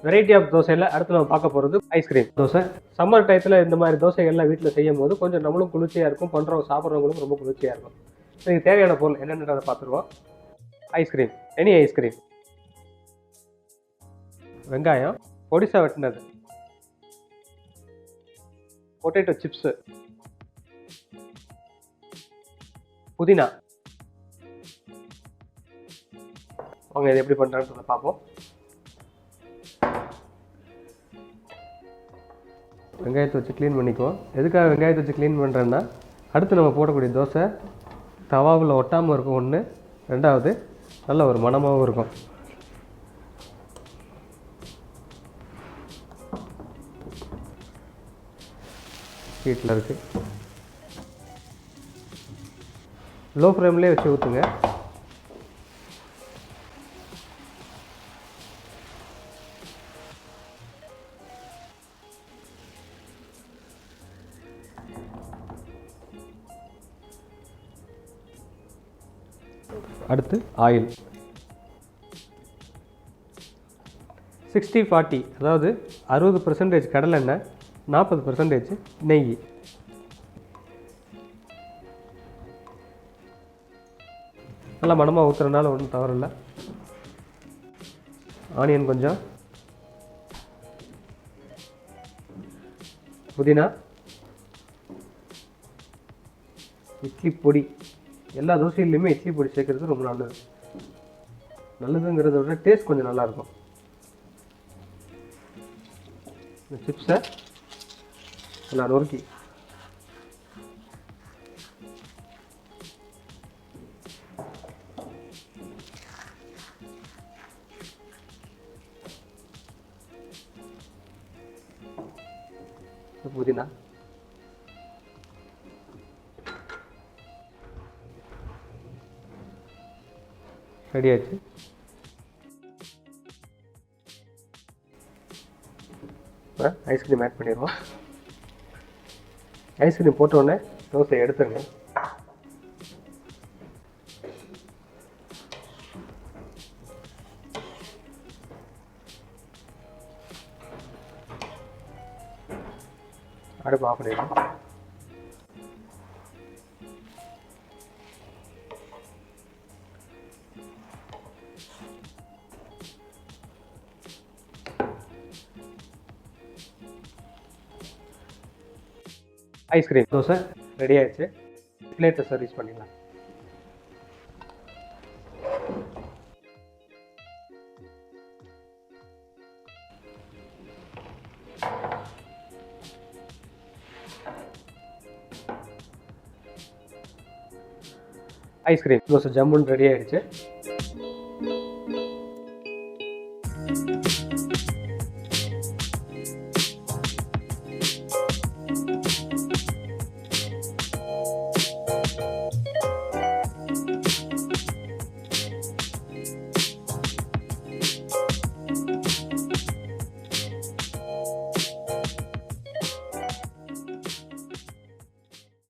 Variety of தோசையில் அடுத்து நம்ம பார்க்க போகிறது ஐஸ்கிரீம் தோசை. சம்மர் டயத்தில் இந்த மாதிரி தோசைகள்லாம் வீட்டில் செய்யும் போது கொஞ்சம் நம்மளும் குளிர்ச்சியாக இருக்கும், பண்ணுறவங்க சாப்பிட்றவங்களுக்கும் ரொம்ப குளிர்ச்சியாக இருக்கும். இதுக்கு தேவையான பொருள் என்னென்னதை பார்த்துருவோம். ஐஸ்கிரீம், எனி ஐஸ்கிரீம், வெங்காயம் பொடிசா வெட்டினது, பொட்டேட்டோ சிப்ஸு, புதினா. அவங்க இதை எப்படி பண்ணுறான்னு பார்ப்போம். வெங்காயத்தை வச்சு க்ளீன் பண்ணிக்குவோம். எதுக்காக வெங்காயத்தை வச்சு க்ளீன் பண்ணுறேன்னா, அடுத்து நம்ம போடக்கூடிய தோசை தவாவில் ஒட்டாமல் இருக்கும் ஒன்று, ரெண்டாவது நல்ல ஒரு மணமாகவும் இருக்கும். ஹீட்டில் இருக்குது, லோ ஃப்ளேம்லேயே வச்சு ஊற்றுங்க. அடுத்து ஆயில் 60-40, அதாவது 60% கடலெண்ணெய், 40% நெய். நல்லா மணமாக ஊற்றுறதுனால ஒன்றும் தவறில்லை. ஆனியன் கொஞ்சம், புதினா, இட்லி பொடி. எல்லா தோசையிலையுமே இட்லி பொடி சேர்க்குறது ரொம்ப நல்லது. நல்லதுங்கிறத விட டேஸ்ட் கொஞ்சம் நல்லாயிருக்கும். இந்த சிப்ஸை நல்லா நொறுக்கி புதினா, ரெடி ஆச்சு. ஐஸ்கிரீம் ஆட் பண்ணிடுவோம். ஐஸ்கிரீம் போட்டோடனே தோசையை எடுத்துருங்க. அடுப்பு ஆஃப் பண்ணிடுவோம். ஐஸ்கிரீம் தோசை ரெடி ஆயிடுச்சு. பிளேட்டை சர்வீஸ் பண்ணிடலாம். ஐஸ்கிரீம் தோசை ஜம்முன்னு ரெடி ஆயிடுச்சு.